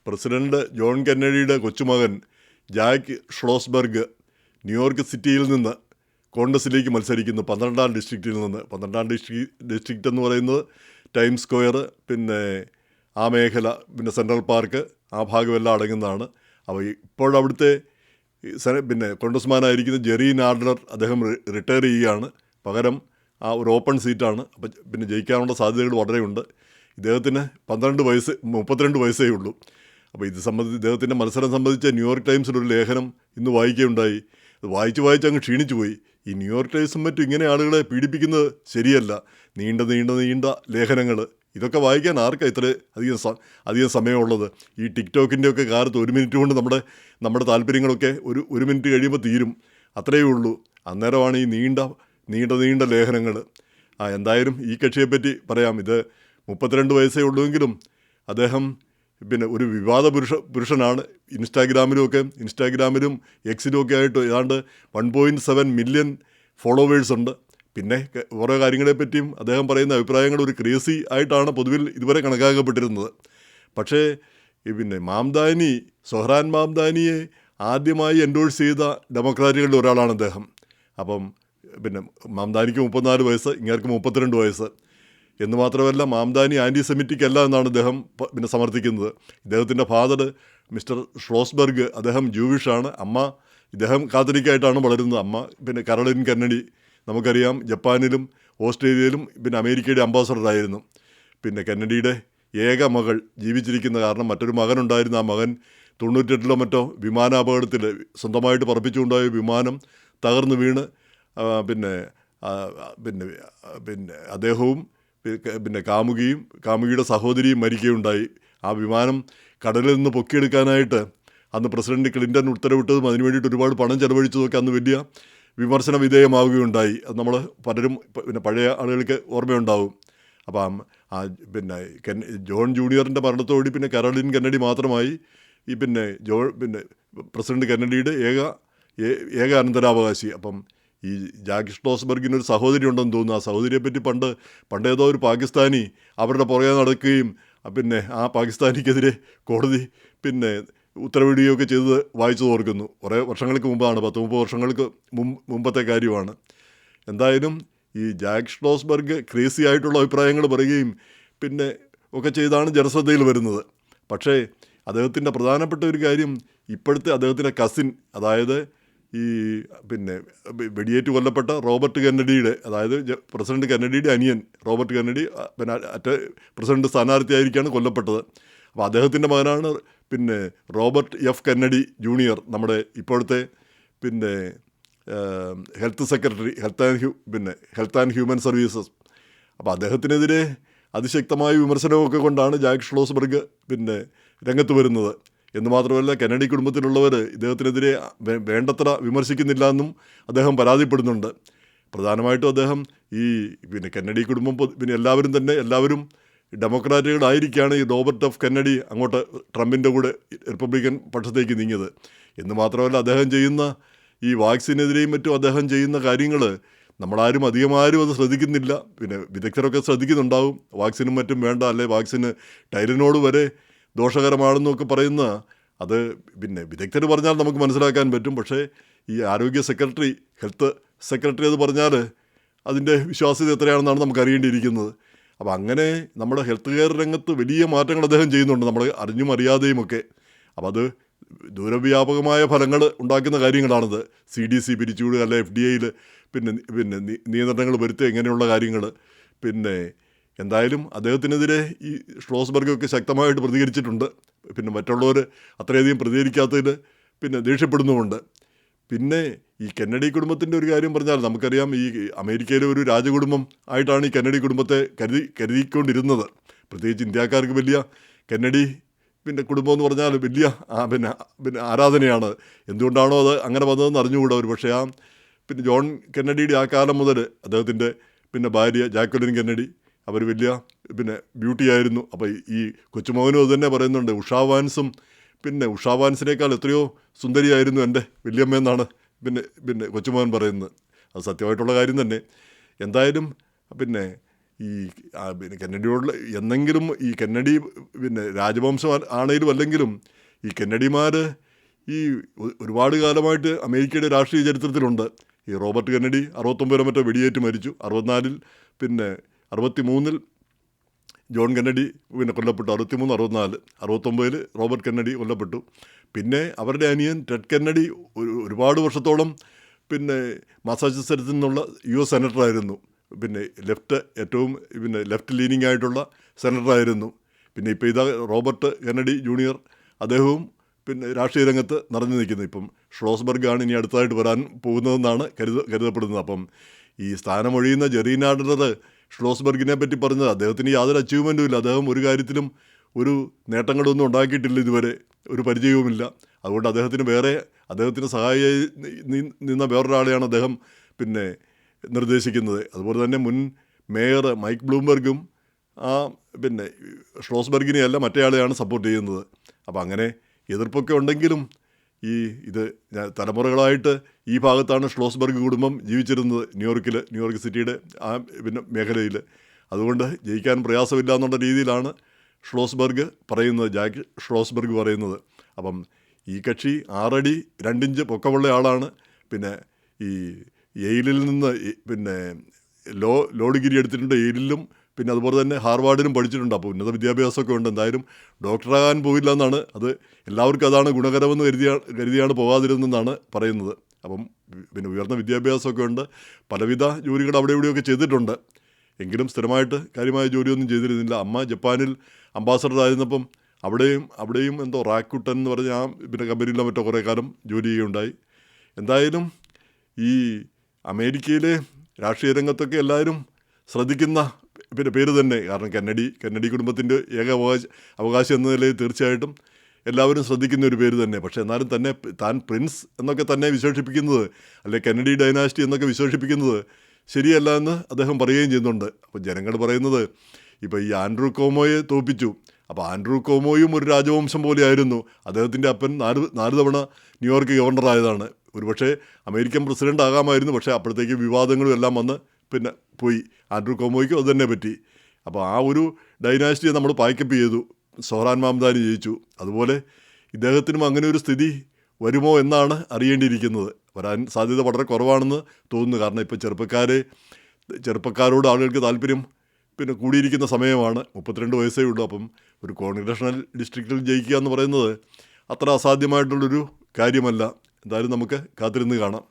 President John കെന്നഡിയുടെ കൊച്ചുമകൻ Jack ഷ്ലോസ്ബർഗ് New York സിറ്റിയിൽ നിന്ന് കോൺഗ്രസിലേക്ക് മത്സരിക്കുന്നു. 12ാം ഡിസ്ട്രിക്റ്റിൽ നിന്ന്. 12ാം ഡിസ്ട്രിക്റ്റ് എന്ന് പറയുന്നത് ടൈംസ് സ്ക്വയർ, പിന്നെ ആ മേഖല, പിന്നെ സെൻട്രൽ പാർക്ക്, ആ ഭാഗമെല്ലാം അടങ്ങുന്നതാണ്. അപ്പോൾ ഇപ്പോഴവിടുത്തെ പിന്നെ കോൺഗ്രസ്മാനായിരിക്കുന്ന ജെറി നാഡ്ലർ അദ്ദേഹം റിട്ടയർ ചെയ്യുകയാണ്. പകരം ആ ഒരു ഓപ്പൺ സീറ്റാണ്. അപ്പം പിന്നെ ജയിക്കാനുള്ള സാധ്യതകൾ വളരെയുണ്ട്. ഇദ്ദേഹത്തിന് 32 വയസ്സേ ഉള്ളൂ. അപ്പോൾ ഇത് സംബന്ധിച്ച് ഇദ്ദേഹത്തിൻ്റെ മത്സരം സംബന്ധിച്ച് ന്യൂയോർക്ക് ടൈംസിലൊരു ലേഖനം ഇന്ന് വായിക്കുകയുണ്ടായി. അത് വായിച്ച് അങ്ങ് ക്ഷീണിച്ചു പോയി. ഈ ന്യൂയോർക്ക് ടൈംസും മറ്റും ഇങ്ങനെ ആളുകളെ പീഡിപ്പിക്കുന്നത് ശരിയല്ല. നീണ്ട ലേഖനങ്ങൾ, ഇതൊക്കെ വായിക്കാൻ ആർക്കാണ് ഇത്ര അധികം സമയമുള്ളത്? ഈ ടിക്ടോക്കിൻ്റെയൊക്കെ കാലത്ത് 1 മിനിറ്റ് കൊണ്ട് നമ്മുടെ താല്പര്യങ്ങളൊക്കെ ഒരു മിനിറ്റ് കഴിയുമ്പോൾ തീരും. അത്രയേ ഉള്ളൂ. അന്നേരമാണ് ഈ നീണ്ട ലേഖനങ്ങൾ. എന്തായാലും ഈ കക്ഷിയെപ്പറ്റി പറയാം. ഇത് 32 വയസ്സേ ഉള്ളുവെങ്കിലും അദ്ദേഹം പിന്നെ ഒരു വിവാദ പുരുഷനാണ്. ഇൻസ്റ്റാഗ്രാമിലും എക്സിലും ഒക്കെ ആയിട്ട് ഏതാണ്ട് 1.7 മില്യൺ ഫോളോവേഴ്സ് ഉണ്ട്. പിന്നെ ഓരോ കാര്യങ്ങളെപ്പറ്റിയും അദ്ദേഹം പറയുന്ന അഭിപ്രായങ്ങൾ ഒരു ക്രേസി ആയിട്ടാണ് പൊതുവിൽ ഇതുവരെ കണക്കാക്കപ്പെട്ടിരുന്നത്. പക്ഷേ പിന്നെ സൊഹ്റാൻ മാംദാനിയെ ആദ്യമായി എൻഡോഴ്സ് ചെയ്ത ഡെമോക്രാറ്റുകളിൽ ഒരാളാണ് അദ്ദേഹം. അപ്പം പിന്നെ മാംദാനിക്ക് 34 വയസ്സ്, ഇങ്ങേർക്ക് 32 വയസ്സ്. എന്ന് മാത്രമല്ല, മാംദാനി ആൻറ്റി സെമിറ്റിക് അല്ല എന്നാണ് ഇദ്ദേഹം പിന്നെ സമർത്ഥിക്കുന്നത്. ഇദ്ദേഹത്തിൻ്റെ ഫാദർ മിസ്റ്റർ ഷ്ലോസ്ബർഗ്, അദ്ദേഹം ജൂവിഷാണ്. ഇദ്ദേഹം കാത്തലിക്കായിട്ടാണ് വളരുന്നത്. അമ്മ പിന്നെ കരോളിൻ കെന്നഡി, നമുക്കറിയാം, ജപ്പാനിലും ഓസ്ട്രേലിയയിലും പിന്നെ അമേരിക്കയുടെ അംബാസഡറായിരുന്നു. പിന്നെ കെന്നഡിയുടെ ഏക മകൾ ജീവിച്ചിരിക്കുന്ന കാരണം മറ്റൊരു മകനുണ്ടായിരുന്നു. ആ മകൻ 98 മറ്റോ വിമാനാപകടത്തിൽ സ്വന്തമായിട്ട് പറപ്പിച്ചുകൊണ്ടായ വിമാനം തകർന്നു വീണ് പിന്നെ അദ്ദേഹവും പിന്നെ കാമുകിയുടെ സഹോദരിയും മരിക്കുകയുണ്ടായി. ആ വിമാനം കടലിൽ നിന്ന് പൊക്കിയെടുക്കാനായിട്ട് അന്ന് പ്രസിഡന്റ് ക്ലിൻ്റൺ ഉത്തരവിട്ടതും അതിനു വേണ്ടിയിട്ട് ഒരുപാട് പണം ചെലവഴിച്ചതൊക്കെ അന്ന് വലിയ വിമർശന വിധേയമാവുകയുണ്ടായി. അത് നമ്മൾ പലരും പിന്നെ പഴയ ആളുകൾക്ക് ഓർമ്മയുണ്ടാവും. അപ്പം പിന്നെ ജോൺ ജൂനിയറിൻ്റെ മരണത്തോടി പിന്നെ കരോളിൻ കെന്നഡി മാത്രമായി ഈ പിന്നെ പ്രസിഡന്റ് കെന്നഡിയുടെ ഏക അനന്തരാവകാശി. അപ്പം ഈ ജാക്ക് ഷ്ലോസ്ബർഗിനൊരു സഹോദരി ഉണ്ടെന്ന് തോന്നുന്നു. ആ സഹോദരിയെപ്പറ്റി പണ്ടേതോ ഒരു പാകിസ്ഥാനി അവരുടെ പുറകെ നടക്കുകയും പിന്നെ ആ പാകിസ്ഥാനിക്കെതിരെ കോടതി പിന്നെ ഉത്തരവിടുകയൊക്കെ ചെയ്തത് വായിച്ചു ഓർക്കുന്നു. കുറേ വർഷങ്ങൾക്ക് മുമ്പാണ്, 30 വർഷങ്ങൾക്ക് മുമ്പത്തെ കാര്യമാണ്. എന്തായാലും ഈ ജാക്ക് ഷ്ലോസ്ബർഗ് ക്രേസി ആയിട്ടുള്ള അഭിപ്രായങ്ങൾ പറയുകയും പിന്നെ ഒക്കെ ചെയ്താണ് ജനശ്രദ്ധയിൽ വരുന്നത്. പക്ഷേ അദ്ദേഹത്തിൻ്റെ പ്രധാനപ്പെട്ട ഒരു കാര്യം, ഇപ്പോഴത്തെ അദ്ദേഹത്തിൻ്റെ കസിൻ, അതായത് ഈ പിന്നെ വെടിയേറ്റ് കൊല്ലപ്പെട്ട റോബർട്ട് കെന്നഡിയുടെ, അതായത് പ്രസിഡന്റ് കെന്നഡിയുടെ അനിയൻ റോബർട്ട് കെന്നഡി പിന്നെ പ്രസിഡന്റ് സ്ഥാനാർത്ഥിയായിരിക്കാണ് കൊല്ലപ്പെട്ടത്. അപ്പോൾ അദ്ദേഹത്തിൻ്റെ മകനാണ് പിന്നെ റോബർട്ട് എഫ് കെന്നഡി ജൂനിയർ, നമ്മുടെ ഇപ്പോഴത്തെ പിന്നെ ഹെൽത്ത് ആൻഡ് ഹ്യൂമൻ സർവീസസ്. അപ്പോൾ അദ്ദേഹത്തിനെതിരെ അതിശക്തമായ വിമർശനമൊക്കെ കൊണ്ടാണ് ജാക്ക് ഷ്ലോസ്ബർഗ് പിന്നെ രംഗത്ത് വരുന്നത്. എന്ന് മാത്രമല്ല, കെന്നഡി കുടുംബത്തിലുള്ളവർ ഇദ്ദേഹത്തിനെതിരെ വേണ്ടത്ര വിമർശിക്കുന്നില്ല എന്നും അദ്ദേഹം പരാതിപ്പെടുന്നുണ്ട്. പ്രധാനമായിട്ടും അദ്ദേഹം ഈ പിന്നെ കെന്നഡി കുടുംബം പിന്നെ എല്ലാവരും ഡെമോക്രാറ്റുകളായിരിക്കുകയാണ് ഈ റോബർട്ട് എഫ് കെന്നഡി അങ്ങോട്ട് ട്രംപിൻ്റെ കൂടെ റിപ്പബ്ലിക്കൻ പക്ഷത്തേക്ക് നീങ്ങിയത്. എന്ന് മാത്രമല്ല, അദ്ദേഹം ചെയ്യുന്ന ഈ വാക്സിനെതിരെയും മറ്റും അദ്ദേഹം ചെയ്യുന്ന കാര്യങ്ങൾ നമ്മളാരും അധികമാരും അത് ശ്രദ്ധിക്കുന്നില്ല. പിന്നെ വിദഗ്ധരൊക്കെ ശ്രദ്ധിക്കുന്നുണ്ടാവും. വാക്സിനും മറ്റും വേണ്ട, അല്ലെ വാക്സിന് ടൈലനോട് വരെ ദോഷകരമാണെന്നൊക്കെ പറയുന്ന അത് പിന്നെ വിദഗ്ധർ പറഞ്ഞാൽ നമുക്ക് മനസ്സിലാക്കാൻ പറ്റും. പക്ഷേ ഈ ഹെൽത്ത് സെക്രട്ടറി അത് പറഞ്ഞാൽ അതിൻ്റെ വിശ്വാസ്യത എത്രയാണെന്നാണ് നമുക്ക് അറിയേണ്ടിയിരിക്കുന്നത്. അപ്പോൾ അങ്ങനെ നമ്മുടെ ഹെൽത്ത് കെയർ രംഗത്ത് വലിയ മാറ്റങ്ങൾ അദ്ദേഹം ചെയ്യുന്നുണ്ട്, നമ്മൾ അറിഞ്ഞും അറിയാതെയുമൊക്കെ. അപ്പോൾ അത് ദൂരവ്യാപകമായ ഫലങ്ങൾ ഉണ്ടാക്കുന്ന കാര്യങ്ങളാണത്. CDC പിരിച്ചുവിടുക, അല്ലെ FDAയിൽ പിന്നെ നിയന്ത്രണങ്ങൾ വരുത്തുക, ഇങ്ങനെയുള്ള കാര്യങ്ങൾ. പിന്നെ എന്തായാലും അദ്ദേഹത്തിനെതിരെ ഈ ഷ്ലോസ്ബർഗൊക്കെ ശക്തമായിട്ട് പ്രതികരിച്ചിട്ടുണ്ട്. പിന്നെ മറ്റുള്ളവർ അത്രയധികം പ്രതികരിക്കാത്തതിൽ പിന്നെ ദേഷ്യപ്പെടുന്നുമുണ്ട്. പിന്നെ ഈ കെന്നഡി കുടുംബത്തിൻ്റെ ഒരു കാര്യം പറഞ്ഞാൽ നമുക്കറിയാം, ഈ അമേരിക്കയിലെ ഒരു രാജകുടുംബം ആയിട്ടാണ് ഈ കെന്നഡി കുടുംബത്തെ കരുതിക്കൊണ്ടിരുന്നത്. പ്രത്യേകിച്ച് ഇന്ത്യക്കാർക്ക് വലിയ കെന്നഡി പിന്നെ കുടുംബം എന്ന് പറഞ്ഞാൽ വലിയ പിന്നെ ആരാധനയാണ്. എന്തുകൊണ്ടാണോ അത് അങ്ങനെ വന്നതെന്ന് അറിഞ്ഞുകൂടാ. ഒരു പക്ഷേ പിന്നെ ജോൺ കെന്നഡിയുടെ ആ കാലം മുതൽ അദ്ദേഹത്തിൻ്റെ പിന്നെ ഭാര്യ ജാക്വലിൻ കെന്നഡി അവർ വലിയ പിന്നെ ബ്യൂട്ടി ആയിരുന്നു. അപ്പോൾ ഈ കൊച്ചുമകനും അത് തന്നെ പറയുന്നുണ്ട്, ഉഷാ വാൻസിനേക്കാൾ എത്രയോ സുന്ദരിയായിരുന്നു എൻ്റെ വല്യമ്മയെന്നാണ് പിന്നെ കൊച്ചുമകൻ പറയുന്നത്. അത് സത്യമായിട്ടുള്ള കാര്യം തന്നെ. എന്തായാലും പിന്നെ ഈ പിന്നെ കെന്നഡിയോടുള്ള എന്നെങ്കിലും ഈ കെന്നഡി പിന്നെ രാജവംശം ആണെങ്കിലും അല്ലെങ്കിലും ഈ കെന്നഡിമാർ ഈ ഒരുപാട് കാലമായിട്ട് അമേരിക്കയുടെ രാഷ്ട്രീയ ചരിത്രത്തിലുണ്ട്. ഈ റോബർട്ട് കെന്നഡി 69 മറ്റോ വെടിയേറ്റ് മരിച്ചു. 64 പിന്നെ 63 ജോൺ കെന്നഡി പിന്നെ കൊല്ലപ്പെട്ടു. 63, 64, 69 റോബർട്ട് കെന്നഡി കൊല്ലപ്പെട്ടു. പിന്നെ അവരുടെ അനിയൻ ടെഡ് കെന്നഡി ഒരുപാട് വർഷത്തോളം പിന്നെ മസാച്യുസെറ്റ്സിൽ നിന്നുള്ള US സെനറ്ററായിരുന്നു. പിന്നെ ഏറ്റവും പിന്നെ ലെഫ്റ്റ് ലീനിങ് ആയിട്ടുള്ള സെനറ്ററായിരുന്നു. പിന്നെ ഇപ്പോൾ ഇതാ റോബർട്ട് കെന്നഡി ജൂനിയർ, അദ്ദേഹവും രാഷ്ട്രീയ രംഗത്ത് നിറഞ്ഞു നിൽക്കുന്നു. ഇപ്പം ഷ്ലോസ്ബർഗാണ് ഇനി അടുത്തതായിട്ട് വരാൻ പോകുന്നതെന്നാണ് കരുതപ്പെടുന്നത്. അപ്പം ഈ സ്ഥാനമൊഴിയുന്ന ജെറി നാഡലർ ഷ്ലോസ്ബർഗിനെ പറ്റി പറഞ്ഞത് അദ്ദേഹത്തിന് യാതൊരു അച്ചീവ്മെൻറ്റും ഇല്ല. അദ്ദേഹം ഒരു കാര്യത്തിലും ഒരു നേട്ടങ്ങളൊന്നും ഉണ്ടാക്കിയിട്ടില്ല, ഇതുവരെ ഒരു പരിചയവുമില്ല. അതുകൊണ്ട് അദ്ദേഹത്തിന് സഹായിയായി നിന്ന വേറൊരാളെയാണ് അദ്ദേഹം നിർദ്ദേശിക്കുന്നത്. അതുപോലെ തന്നെ മുൻ മേയർ മൈക്ക് ബ്ലൂംബർഗും ഷ്ലോസ്ബർഗിനെയല്ല മറ്റേയാളെയാണ് സപ്പോർട്ട് ചെയ്യുന്നത്. അപ്പോൾ അങ്ങനെ എതിർപ്പൊക്കെ ഉണ്ടെങ്കിലും ഇത് തലമുറകളായിട്ട് ഈ ഭാഗത്താണ് ഷ്ലോസ്ബർഗ് കുടുംബം ജീവിച്ചിരുന്നത്, ന്യൂയോർക്ക് സിറ്റിയുടെ ആ മേഖലയിൽ. അതുകൊണ്ട് ജയിക്കാൻ പ്രയാസമില്ല എന്നുള്ള രീതിയിലാണ് ജാക്ക് ഷ്ലോസ്ബർഗ് പറയുന്നത്. അപ്പം ഈ കക്ഷി 6 അടി 2 ഇഞ്ച് പൊക്കമുള്ള ആളാണ്. പിന്നെ ഈ യെയിലിൽ നിന്ന് ലോ ഡിഗ്രി എടുത്തിട്ടുണ്ട് യെയിലിലും, പിന്നെ അതുപോലെ തന്നെ ഹാർവാർഡിലും പഠിച്ചിട്ടുണ്ട്. അപ്പോൾ ഉന്നത വിദ്യാഭ്യാസമൊക്കെ ഉണ്ട്. എന്തായാലും ഡോക്ടറാകാൻ പോയില്ല എന്നാണ്, അത് എല്ലാവർക്കും അതാണ് ഗുണകരമെന്ന് കരുതിയാണ് പോകാതിരുന്നെന്നാണ് പറയുന്നത്. അപ്പം ഉയർന്ന വിദ്യാഭ്യാസമൊക്കെ ഉണ്ട്, പലവിധ ജോലികൾ അവിടെ ഇവിടെയൊക്കെ ചെയ്തിട്ടുണ്ട്. എങ്കിലും സ്ഥിരമായിട്ട് കാര്യമായ ജോലിയൊന്നും ചെയ്തിരുന്നില്ല. അമ്മ ജപ്പാനിൽ അംബാസഡർ ആയിരുന്നപ്പം അവിടെയും എന്തോ റാക്കുട്ടൻ എന്ന് പറഞ്ഞ ആ കമ്പനിയിലോ മറ്റോ കുറേ കാലം ജോലി ചെയ്യുകയുണ്ടായി. എന്തായാലും ഈ അമേരിക്കയിലെ രാഷ്ട്രീയ രംഗത്തൊക്കെ എല്ലാവരും ശ്രദ്ധിക്കുന്ന പേര് തന്നെ. കാരണം കെന്നഡി കുടുംബത്തിൻ്റെ ഏക അവകാശം എന്ന നിലയിൽ തീർച്ചയായിട്ടും എല്ലാവരും ശ്രദ്ധിക്കുന്ന ഒരു പേര് തന്നെ. പക്ഷേ എന്നാലും തന്നെ താൻ പ്രിൻസ് എന്നൊക്കെ തന്നെ വിശേഷിപ്പിക്കുന്നത്, അല്ലെ കെന്നഡി ഡൈനാസ്റ്റി എന്നൊക്കെ വിശേഷിപ്പിക്കുന്നത് ശരിയല്ല എന്ന് അദ്ദേഹം പറയുകയും ചെയ്യുന്നുണ്ട്. അപ്പോൾ ജനങ്ങൾ പറയുന്നത് ഇപ്പോൾ ഈ ആൻഡ്രൂ കോമോയെ തോൽപ്പിച്ചു. അപ്പോൾ ആൻഡ്രൂ കോമോയും ഒരു രാജവംശം പോലെയായിരുന്നു. അദ്ദേഹത്തിൻ്റെ അപ്പൻ 4 തവണ ന്യൂയോർക്ക് ഗവർണറായതാണ്. ഒരുപക്ഷെ അമേരിക്കൻ പ്രസിഡൻ്റ് ആകാമായിരുന്നു. പക്ഷേ അപ്പോഴത്തേക്ക് വിവാദങ്ങളും എല്ലാം വന്ന് പോയി. ആൻഡ്രൂ കോമോയ്ക്കും അത് തന്നെ പറ്റി. അപ്പോൾ ആ ഒരു ഡൈനാസ്റ്റിയെ നമ്മൾ പായ്ക്കപ്പ് ചെയ്തു. സൊഹ്റാൻ മംദാനി ജയിച്ചു. അതുപോലെ ഇദ്ദേഹത്തിനും അങ്ങനെ ഒരു സ്ഥിതി വരുമോ എന്നാണ് അറിയേണ്ടിയിരിക്കുന്നത്. വരാൻ സാധ്യത വളരെ കുറവാണെന്ന് തോന്നുന്നു. കാരണം ഇപ്പോൾ ചെറുപ്പക്കാരോട് ആളുകൾക്ക് താല്പര്യം കൂടിയിരിക്കുന്ന സമയമാണ്. 32 വയസ്സേ ഉള്ളൂ. അപ്പം ഒരു കോൺഗ്രഷണൽ ഡിസ്ട്രിക്റ്റിൽ ജയിക്കുക എന്ന് പറയുന്നത് അത്ര അസാധ്യമായിട്ടുള്ളൊരു കാര്യമല്ല. എന്തായാലും നമുക്ക് കാത്തിരുന്ന് കാണാം.